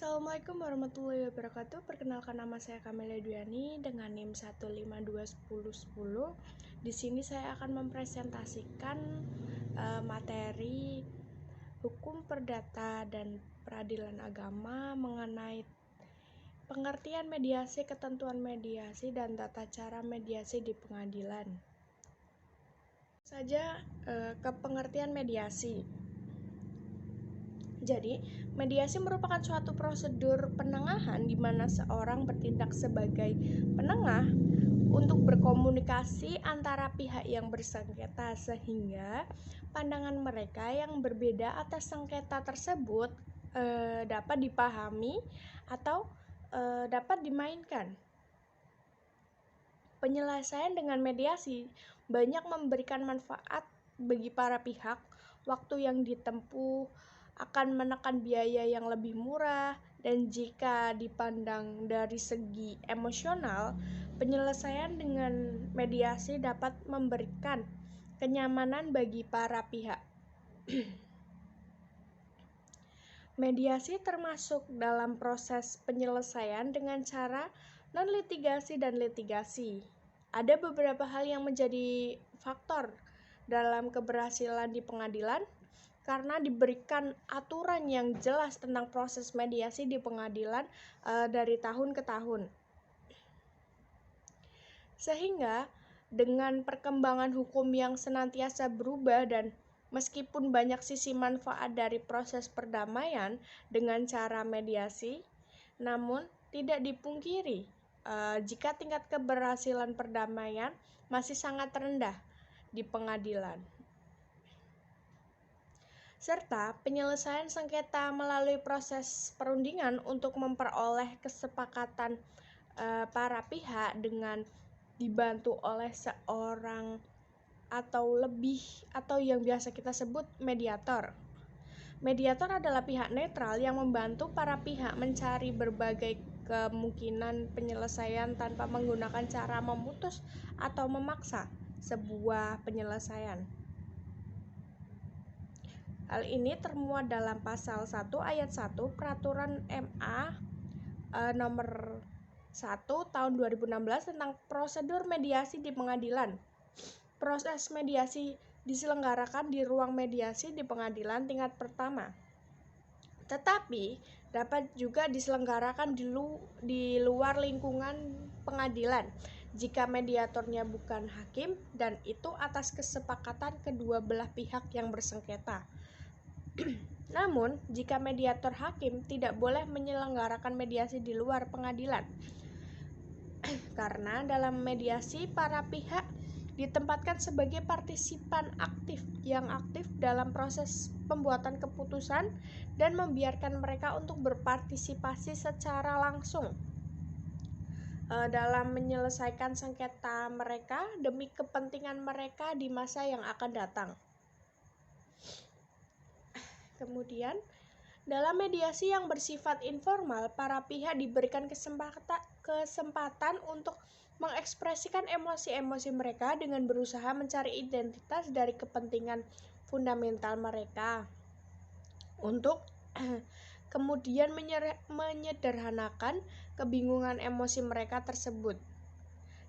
Assalamualaikum warahmatullahi wabarakatuh. Perkenalkan, nama saya Kamelia Duyani dengan NIM 1521010. Di sini saya akan mempresentasikan materi hukum perdata dan peradilan agama mengenai pengertian mediasi, ketentuan mediasi, dan tata cara mediasi di pengadilan. Ke pengertian mediasi. Jadi, mediasi merupakan suatu prosedur penengahan di mana seorang bertindak sebagai penengah untuk berkomunikasi antara pihak yang bersengketa sehingga pandangan mereka yang berbeda atas sengketa tersebut dapat dipahami atau dapat dimainkan. Penyelesaian dengan mediasi banyak memberikan manfaat bagi para pihak. Waktu yang ditempuh akan menekan biaya yang lebih murah, dan jika dipandang dari segi emosional, penyelesaian dengan mediasi dapat memberikan kenyamanan bagi para pihak. Mediasi termasuk dalam proses penyelesaian dengan cara non-litigasi dan litigasi. Ada beberapa hal yang menjadi faktor dalam keberhasilan di pengadilan karena diberikan aturan yang jelas tentang proses mediasi di pengadilan dari tahun ke tahun. Sehingga dengan perkembangan hukum yang senantiasa berubah dan meskipun banyak sisi manfaat dari proses perdamaian dengan cara mediasi, namun tidak dipungkiri jika tingkat keberhasilan perdamaian masih sangat rendah di pengadilan. Serta penyelesaian sengketa melalui proses perundingan untuk memperoleh kesepakatan para pihak dengan dibantu oleh seorang atau lebih atau yang biasa kita sebut mediator. Mediator adalah pihak netral yang membantu para pihak mencari berbagai kemungkinan penyelesaian tanpa menggunakan cara memutus atau memaksa sebuah penyelesaian. Hal ini termuat dalam pasal 1 ayat 1 Peraturan MA nomor 1 tahun 2016 tentang prosedur mediasi di pengadilan. Proses mediasi diselenggarakan di ruang mediasi di pengadilan tingkat pertama. Tetapi dapat juga diselenggarakan di luar lingkungan pengadilan jika mediatornya bukan hakim dan itu atas kesepakatan kedua belah pihak yang bersengketa. Namun, jika mediator hakim tidak boleh menyelenggarakan mediasi di luar pengadilan. Karena dalam mediasi para pihak ditempatkan sebagai partisipan aktif yang aktif dalam proses pembuatan keputusan dan membiarkan mereka untuk berpartisipasi secara langsung dalam menyelesaikan sengketa mereka demi kepentingan mereka di masa yang akan datang. Kemudian, dalam mediasi yang bersifat informal, para pihak diberikan kesempatan untuk mengekspresikan emosi-emosi mereka dengan berusaha mencari identitas dari kepentingan fundamental mereka untuk kemudian menyederhanakan kebingungan emosi mereka tersebut.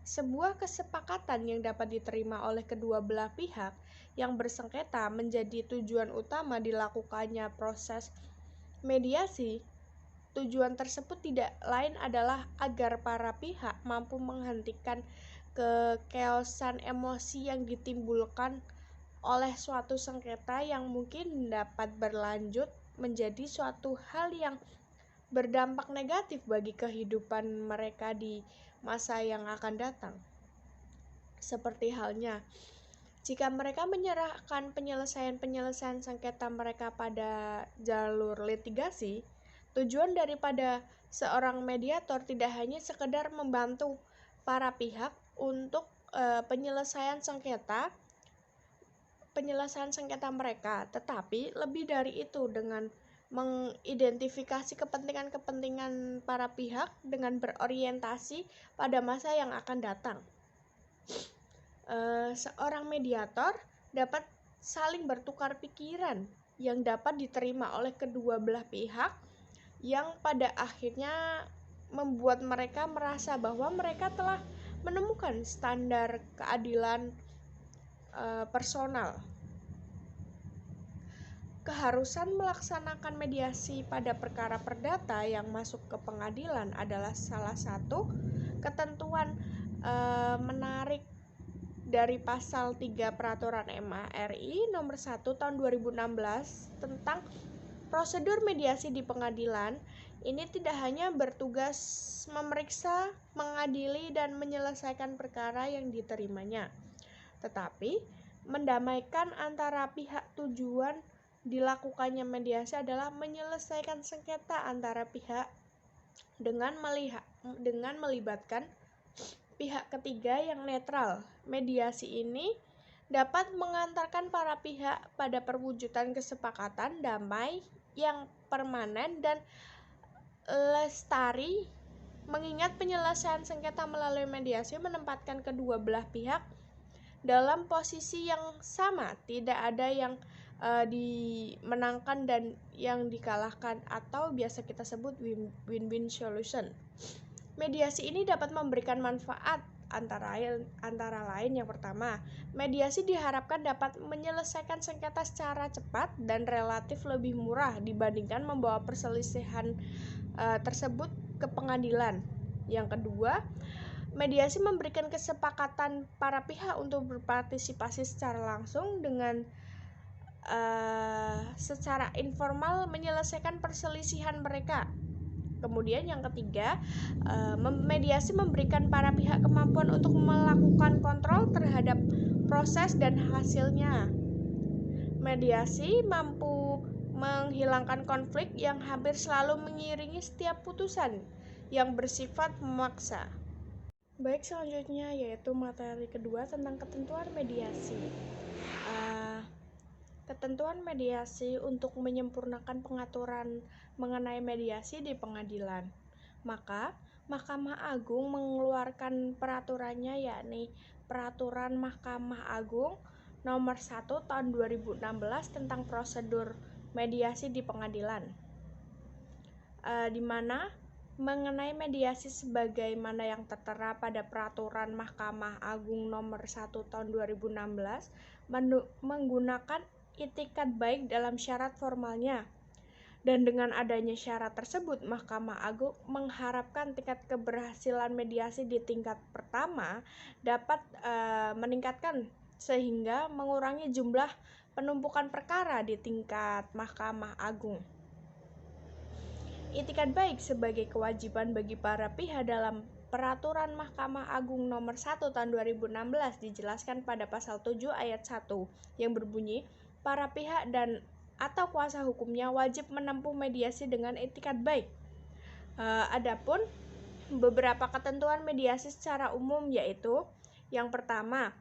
Sebuah kesepakatan yang dapat diterima oleh kedua belah pihak yang bersengketa menjadi tujuan utama dilakukannya proses mediasi. Tujuan tersebut tidak lain adalah agar para pihak mampu menghentikan kekeosan emosi yang ditimbulkan oleh suatu sengketa yang mungkin dapat berlanjut menjadi suatu hal yang berdampak negatif bagi kehidupan mereka di masa yang akan datang. Seperti halnya jika mereka menyerahkan penyelesaian sengketa mereka pada jalur litigasi, tujuan daripada seorang mediator tidak hanya sekedar membantu para pihak untuk penyelesaian sengketa mereka, tetapi lebih dari itu dengan mengidentifikasi kepentingan para pihak dengan berorientasi pada masa yang akan datang. Seorang mediator dapat saling bertukar pikiran yang dapat diterima oleh kedua belah pihak yang pada akhirnya membuat mereka merasa bahwa mereka telah menemukan standar keadilan personal. Keharusan melaksanakan mediasi pada perkara perdata yang masuk ke pengadilan adalah salah satu ketentuan menarik dari pasal 3 Peraturan MA RI nomor 1 tahun 2016 tentang prosedur mediasi di pengadilan. Ini tidak hanya bertugas memeriksa, mengadili, dan menyelesaikan perkara yang diterimanya, tetapi mendamaikan antara pihak. Tujuan dilakukannya mediasi adalah menyelesaikan sengketa antara pihak dengan melibatkan pihak ketiga yang netral. Mediasi ini dapat mengantarkan para pihak pada perwujudan kesepakatan damai yang permanen dan lestari, mengingat penyelesaian sengketa melalui mediasi menempatkan kedua belah pihak dalam posisi yang sama, tidak ada yang dimenangkan dan yang dikalahkan, atau biasa kita sebut win-win solution. Mediasi ini dapat memberikan manfaat antara lain yang pertama, mediasi diharapkan dapat menyelesaikan sengketa secara cepat dan relatif lebih murah dibandingkan membawa perselisihan tersebut ke pengadilan. Yang kedua, mediasi memberikan kesepakatan para pihak untuk berpartisipasi secara langsung dengan secara informal menyelesaikan perselisihan mereka. Kemudian yang ketiga, mediasi memberikan para pihak kemampuan untuk melakukan kontrol terhadap proses dan hasilnya. Mediasi mampu menghilangkan konflik yang hampir selalu mengiringi setiap putusan yang bersifat memaksa. Baik, selanjutnya yaitu materi kedua tentang ketentuan mediasi. Ketentuan mediasi untuk menyempurnakan pengaturan mengenai mediasi di pengadilan. Maka, Mahkamah Agung mengeluarkan peraturannya, yakni Peraturan Mahkamah Agung nomor 1 tahun 2016 tentang prosedur mediasi di pengadilan, di mana mengenai mediasi sebagaimana yang tertera pada Peraturan Mahkamah Agung nomor 1 tahun 2016 menggunakan itikat baik dalam syarat formalnya. Dan dengan adanya syarat tersebut, Mahkamah Agung mengharapkan tingkat keberhasilan mediasi di tingkat pertama dapat meningkatkan sehingga mengurangi jumlah penumpukan perkara di tingkat Mahkamah Agung. Itikat baik sebagai kewajiban bagi para pihak dalam Peraturan Mahkamah Agung nomor 1 tahun 2016 dijelaskan pada pasal 7 ayat 1 yang berbunyi, para pihak dan atau kuasa hukumnya wajib menempuh mediasi dengan itikat baik. Adapun beberapa ketentuan mediasi secara umum, yaitu yang pertama,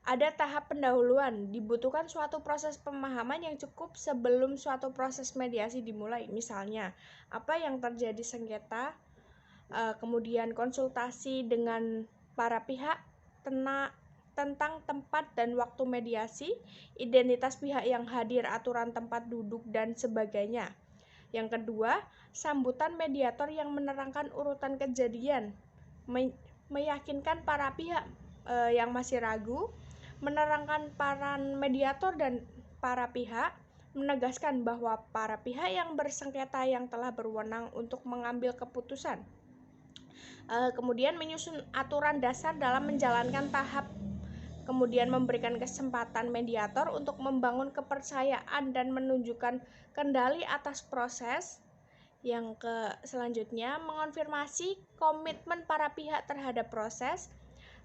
ada tahap pendahuluan. Dibutuhkan suatu proses pemahaman yang cukup sebelum suatu proses mediasi dimulai. Misalnya, apa yang terjadi sengketa, kemudian konsultasi dengan para pihak tentang tempat dan waktu mediasi, identitas pihak yang hadir, aturan tempat duduk, dan sebagainya. Yang kedua, sambutan mediator yang menerangkan urutan kejadian, meyakinkan para pihak yang masih ragu, menerangkan peran mediator dan para pihak, menegaskan bahwa para pihak yang bersengketa yang telah berwenang untuk mengambil keputusan. Kemudian menyusun aturan dasar dalam menjalankan tahap, kemudian memberikan kesempatan mediator untuk membangun kepercayaan dan menunjukkan kendali atas proses. Yang selanjutnya, mengonfirmasi komitmen para pihak terhadap proses.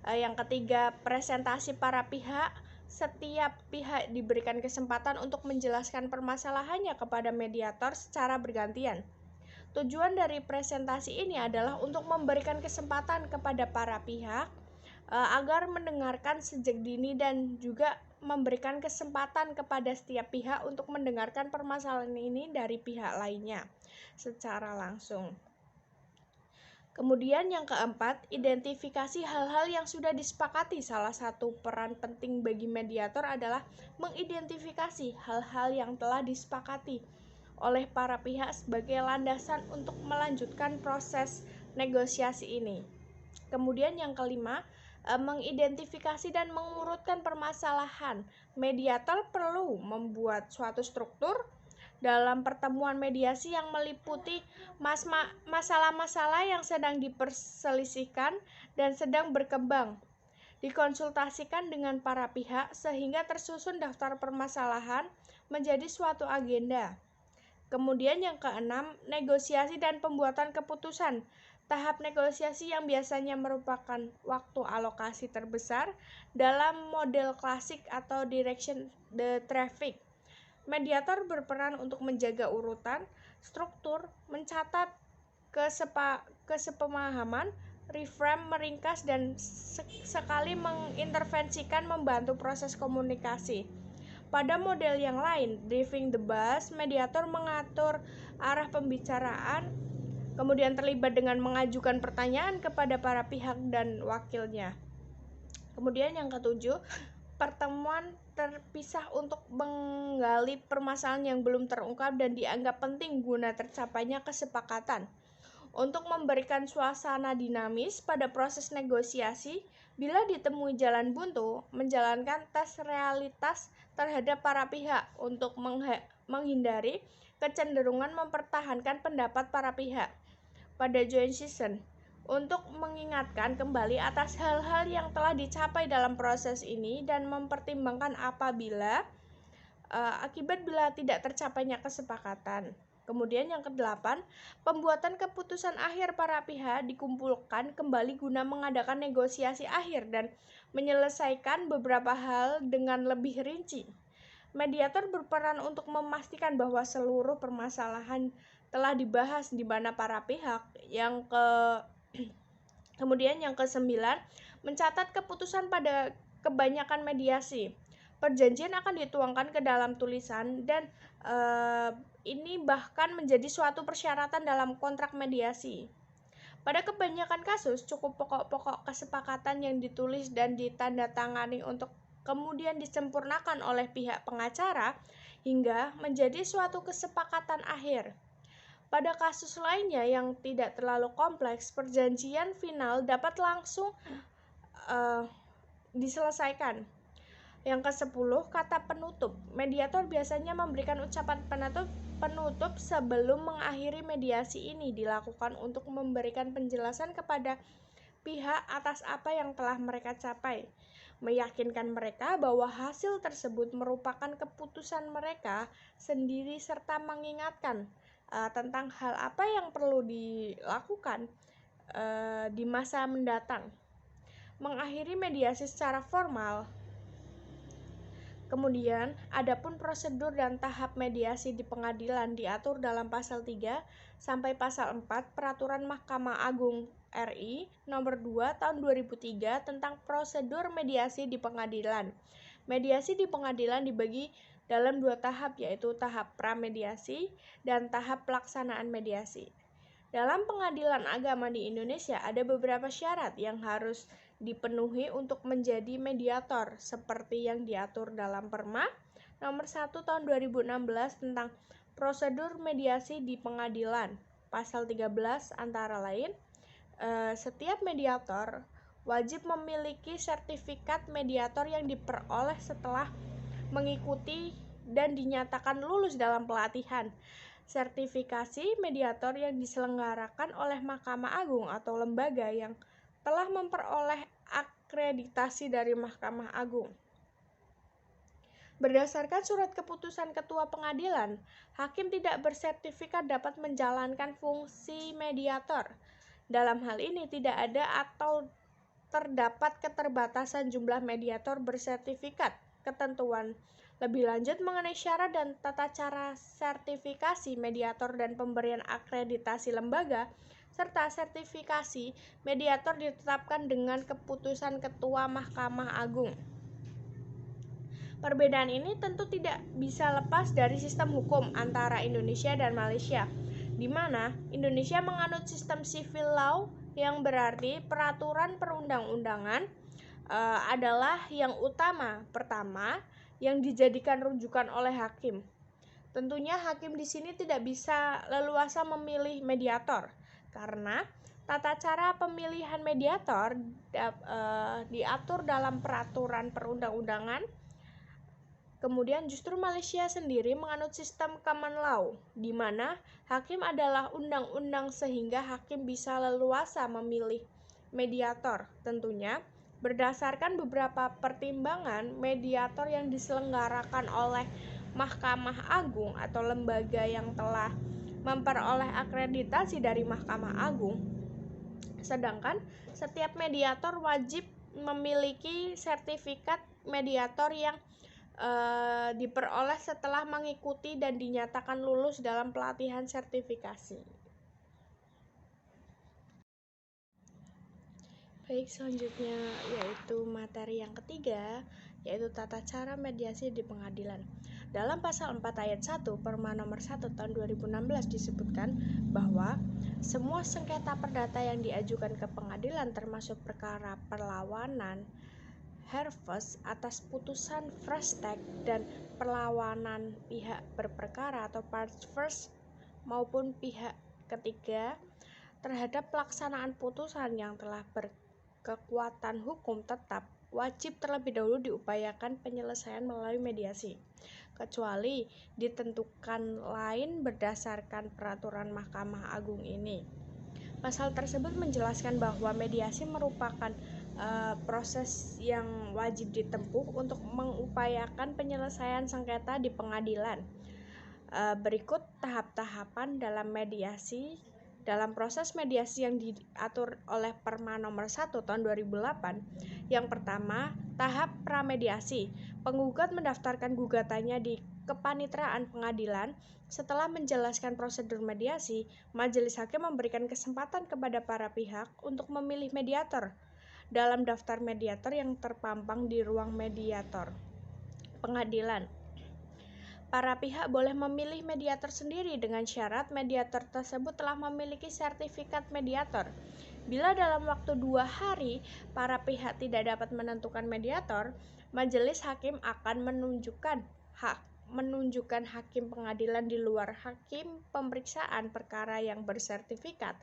Yang ketiga, presentasi para pihak. Setiap pihak diberikan kesempatan untuk menjelaskan permasalahannya kepada mediator secara bergantian. Tujuan dari presentasi ini adalah untuk memberikan kesempatan kepada para pihak agar mendengarkan sejak dini dan juga memberikan kesempatan kepada setiap pihak untuk mendengarkan permasalahan ini dari pihak lainnya secara langsung. Kemudian yang keempat, identifikasi hal-hal yang sudah disepakati. Salah satu peran penting bagi mediator adalah mengidentifikasi hal-hal yang telah disepakati oleh para pihak sebagai landasan untuk melanjutkan proses negosiasi ini. Kemudian yang kelima, mengidentifikasi dan mengurutkan permasalahan. Mediator perlu membuat suatu struktur dalam pertemuan mediasi yang meliputi masalah-masalah yang sedang diperselisihkan dan sedang berkembang. Dikonsultasikan dengan para pihak sehingga tersusun daftar permasalahan menjadi suatu agenda. Kemudian yang keenam, negosiasi dan pembuatan keputusan. Tahap negosiasi yang biasanya merupakan waktu alokasi terbesar dalam model klasik atau direction the traffic. Mediator berperan untuk menjaga urutan, struktur, mencatat kesepemahaman, reframe, meringkas, dan sekali mengintervensikan membantu proses komunikasi. Pada model yang lain, briefing the boss, mediator mengatur arah pembicaraan, kemudian terlibat dengan mengajukan pertanyaan kepada para pihak dan wakilnya. Kemudian yang ketujuh, pertemuan terpisah untuk menggali permasalahan yang belum terungkap dan dianggap penting guna tercapainya kesepakatan. Untuk memberikan suasana dinamis pada proses negosiasi, bila ditemui jalan buntu, menjalankan tes realitas terhadap para pihak untuk menghindari kecenderungan mempertahankan pendapat para pihak. Pada joint session, untuk mengingatkan kembali atas hal-hal yang telah dicapai dalam proses ini dan mempertimbangkan akibat bila tidak tercapainya kesepakatan. Kemudian yang kedelapan, pembuatan keputusan akhir para pihak dikumpulkan kembali guna mengadakan negosiasi akhir dan menyelesaikan beberapa hal dengan lebih rinci. Mediator berperan untuk memastikan bahwa seluruh permasalahan telah dibahas di mana para pihak. Kemudian yang kesembilan, mencatat keputusan pada kebanyakan mediasi. Perjanjian akan dituangkan ke dalam tulisan dan ini bahkan menjadi suatu persyaratan dalam kontrak mediasi. Pada kebanyakan kasus, cukup pokok-pokok kesepakatan yang ditulis dan ditandatangani untuk kemudian disempurnakan oleh pihak pengacara hingga menjadi suatu kesepakatan akhir. Pada kasus lainnya yang tidak terlalu kompleks, perjanjian final dapat langsung diselesaikan. Yang ke-10, kata penutup. Mediator biasanya memberikan ucapan penutup sebelum mengakhiri mediasi. Ini dilakukan untuk memberikan penjelasan kepada pihak atas apa yang telah mereka capai, meyakinkan mereka bahwa hasil tersebut merupakan keputusan mereka sendiri serta mengingatkan tentang hal apa yang perlu dilakukan di masa mendatang. Mengakhiri mediasi secara formal. Kemudian, adapun prosedur dan tahap mediasi di pengadilan diatur dalam pasal 3 sampai pasal 4 Peraturan Mahkamah Agung RI Nomor 2 Tahun 2003 tentang prosedur mediasi di pengadilan. Mediasi di pengadilan dibagi dalam dua tahap, yaitu tahap pramediasi dan tahap pelaksanaan mediasi. Dalam pengadilan agama di Indonesia ada beberapa syarat yang harus dipenuhi untuk menjadi mediator seperti yang diatur dalam Perma Nomor 1 Tahun 2016 tentang prosedur mediasi di pengadilan. Pasal 13 antara lain, setiap mediator wajib memiliki sertifikat mediator yang diperoleh setelah mengikuti dan dinyatakan lulus dalam pelatihan. Sertifikasi mediator yang diselenggarakan oleh Mahkamah Agung atau lembaga yang telah memperoleh akreditasi dari Mahkamah Agung. Berdasarkan surat keputusan Ketua Pengadilan, hakim tidak bersertifikat dapat menjalankan fungsi mediator. Dalam hal ini tidak ada atau terdapat keterbatasan jumlah mediator bersertifikat. Ketentuan lebih lanjut mengenai syarat dan tata cara sertifikasi mediator dan pemberian akreditasi lembaga serta sertifikasi mediator ditetapkan dengan keputusan Ketua Mahkamah Agung. Perbedaan ini tentu tidak bisa lepas dari sistem hukum antara Indonesia dan Malaysia, di mana Indonesia menganut sistem civil law yang berarti peraturan perundang-undangan adalah yang utama pertama yang dijadikan rujukan oleh hakim. Tentunya hakim di sini tidak bisa leluasa memilih mediator karena tata cara pemilihan mediator diatur dalam peraturan perundang-undangan. Kemudian justru Malaysia sendiri menganut sistem common law, di mana hakim adalah undang-undang sehingga hakim bisa leluasa memilih mediator. Tentunya berdasarkan beberapa pertimbangan, mediator yang diselenggarakan oleh Mahkamah Agung atau lembaga yang telah memperoleh akreditasi dari Mahkamah Agung. Sedangkan setiap mediator wajib memiliki sertifikat mediator yang diperoleh setelah mengikuti dan dinyatakan lulus dalam pelatihan sertifikasi. Baik, selanjutnya yaitu materi yang ketiga, yaitu tata cara mediasi di pengadilan. Dalam pasal 4 ayat 1 Perma nomor 1 tahun 2016 disebutkan bahwa semua sengketa perdata yang diajukan ke pengadilan termasuk perkara perlawanan Herves atas putusan first take dan perlawanan pihak berperkara atau part first maupun pihak ketiga terhadap pelaksanaan putusan yang telah berkekuatan hukum tetap wajib terlebih dahulu diupayakan penyelesaian melalui mediasi, kecuali ditentukan lain berdasarkan peraturan Mahkamah Agung ini. Pasal tersebut menjelaskan bahwa mediasi merupakan proses yang wajib ditempuh untuk mengupayakan penyelesaian sengketa di pengadilan. Berikut tahap-tahapan dalam mediasi. Dalam proses mediasi yang diatur oleh Perma nomor 1 tahun 2008, yang pertama, tahap pramediasi. Penggugat mendaftarkan gugatannya di Kepanitraan Pengadilan. Setelah menjelaskan prosedur mediasi, majelis hakim memberikan kesempatan kepada para pihak untuk memilih mediator dalam daftar mediator yang terpampang di ruang mediator pengadilan. Para pihak boleh memilih mediator sendiri dengan syarat mediator tersebut telah memiliki sertifikat mediator. Bila dalam waktu 2 hari para pihak tidak dapat menentukan mediator, majelis hakim akan menunjukkan hakim pengadilan di luar hakim pemeriksaan perkara yang bersertifikat.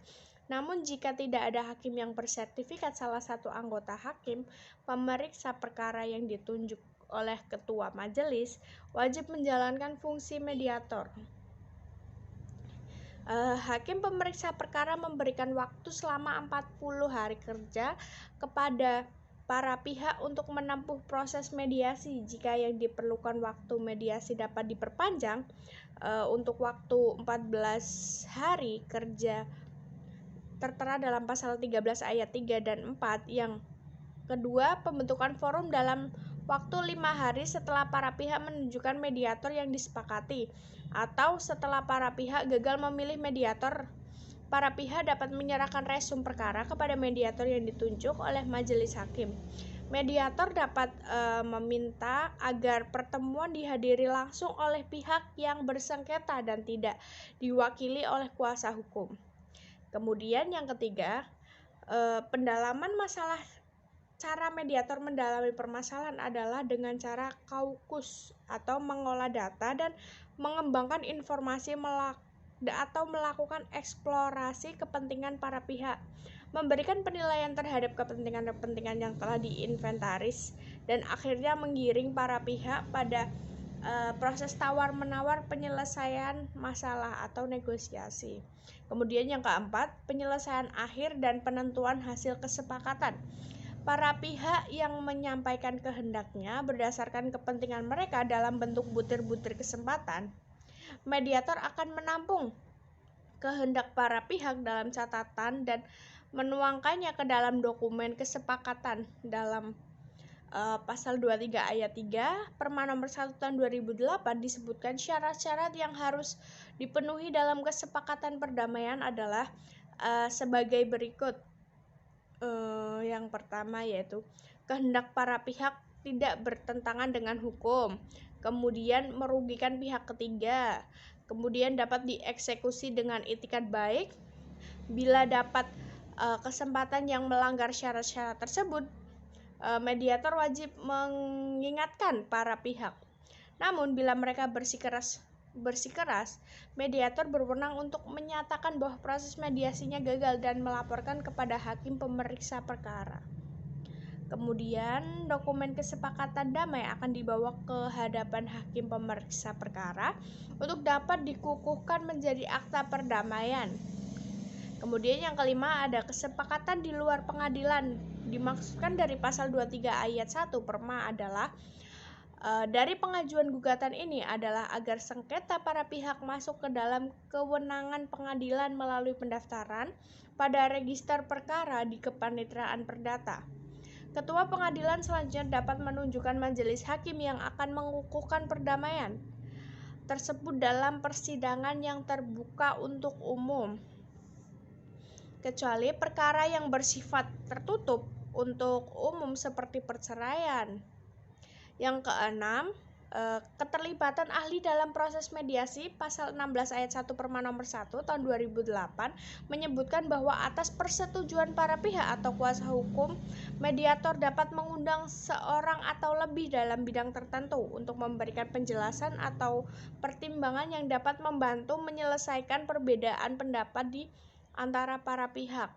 Namun jika tidak ada hakim yang bersertifikat, salah satu anggota hakim pemeriksa perkara yang ditunjuk oleh ketua majelis wajib menjalankan fungsi mediator. Hakim pemeriksa perkara memberikan waktu selama 40 hari kerja kepada para pihak untuk menempuh proses mediasi. Jika yang diperlukan waktu mediasi dapat diperpanjang untuk waktu 14 hari kerja tertera dalam pasal 13 ayat 3 dan 4. Yang kedua, pembentukan forum dalam waktu 5 hari setelah para pihak menunjukkan mediator yang disepakati, atau setelah para pihak gagal memilih mediator, para pihak dapat menyerahkan resum perkara kepada mediator yang ditunjuk oleh majelis hakim. Mediator dapat meminta agar pertemuan dihadiri langsung oleh pihak yang bersengketa dan tidak diwakili oleh kuasa hukum. Kemudian yang ketiga, pendalaman masalah. Cara mediator mendalami permasalahan adalah dengan cara kaukus atau mengolah data dan mengembangkan informasi atau melakukan eksplorasi kepentingan para pihak, memberikan penilaian terhadap kepentingan-kepentingan yang telah diinventaris, dan akhirnya menggiring para pihak pada proses tawar-menawar penyelesaian masalah atau negosiasi. Kemudian yang keempat, penyelesaian akhir dan penentuan hasil kesepakatan. Para pihak yang menyampaikan kehendaknya berdasarkan kepentingan mereka dalam bentuk butir-butir kesempatan, mediator akan menampung kehendak para pihak dalam catatan dan menuangkannya ke dalam dokumen kesepakatan. Dalam pasal 23 ayat 3 Perma nomor 1 tahun 2008 disebutkan syarat-syarat yang harus dipenuhi dalam kesepakatan perdamaian adalah sebagai berikut. Yang pertama yaitu kehendak para pihak tidak bertentangan dengan hukum, kemudian merugikan pihak ketiga, kemudian dapat dieksekusi dengan itikat baik. Bila dapat kesempatan yang melanggar syarat-syarat tersebut, mediator wajib mengingatkan para pihak. Namun bila mereka bersikeras bersikeras, mediator berwenang untuk menyatakan bahwa proses mediasinya gagal dan melaporkan kepada hakim pemeriksa perkara. Kemudian, dokumen kesepakatan damai akan dibawa ke hadapan hakim pemeriksa perkara untuk dapat dikukuhkan menjadi akta perdamaian. Kemudian yang kelima ada kesepakatan di luar pengadilan. Dimaksudkan dari pasal 23 ayat 1 Perma adalah dari pengajuan gugatan ini adalah agar sengketa para pihak masuk ke dalam kewenangan pengadilan melalui pendaftaran pada register perkara di Kepaniteraan Perdata. Ketua pengadilan selanjutnya dapat menunjukkan majelis hakim yang akan mengukuhkan perdamaian tersebut dalam persidangan yang terbuka untuk umum, kecuali perkara yang bersifat tertutup untuk umum seperti perceraian. Yang keenam, keterlibatan ahli dalam proses mediasi. Pasal 16 ayat 1 Perma nomor 1 tahun 2008 menyebutkan bahwa atas persetujuan para pihak atau kuasa hukum, mediator dapat mengundang seorang atau lebih dalam bidang tertentu untuk memberikan penjelasan atau pertimbangan yang dapat membantu menyelesaikan perbedaan pendapat di antara para pihak.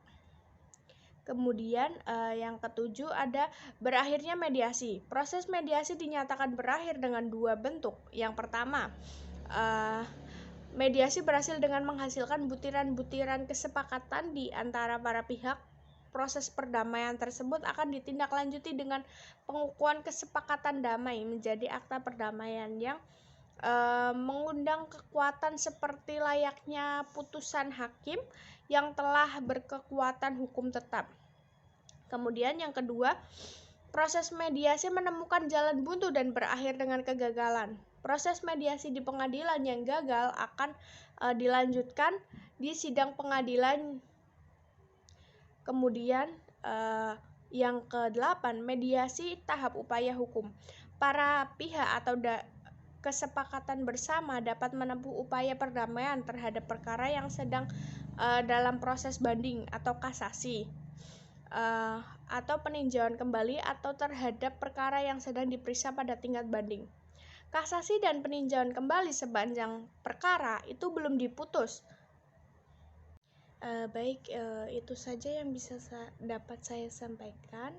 Kemudian yang ketujuh ada berakhirnya mediasi. Proses mediasi dinyatakan berakhir dengan dua bentuk. Yang pertama, mediasi berhasil dengan menghasilkan butiran-butiran kesepakatan di antara para pihak. Proses perdamaian tersebut akan ditindaklanjuti dengan pengukuhan kesepakatan damai menjadi akta perdamaian yang mengundang kekuatan seperti layaknya putusan hakim yang telah berkekuatan hukum tetap. Kemudian yang kedua, proses mediasi menemukan jalan buntu dan berakhir dengan kegagalan. Proses mediasi di pengadilan yang gagal akan dilanjutkan di sidang pengadilan. Kemudian yang ke-8, mediasi tahap upaya hukum. Para pihak atau kesepakatan bersama dapat menempuh upaya perdamaian terhadap perkara yang sedang dalam proses banding atau kasasi, atau peninjauan kembali atau terhadap perkara yang sedang diperiksa pada tingkat banding. Kasasi dan peninjauan kembali sepanjang perkara itu belum diputus. Itu saja yang bisa dapat saya sampaikan.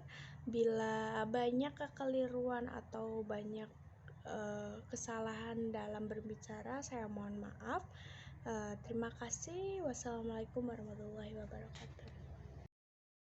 Bila banyak kekeliruan atau banyak kesalahan dalam berbicara, saya mohon maaf. Terima kasih. Wassalamualaikum warahmatullahi wabarakatuh.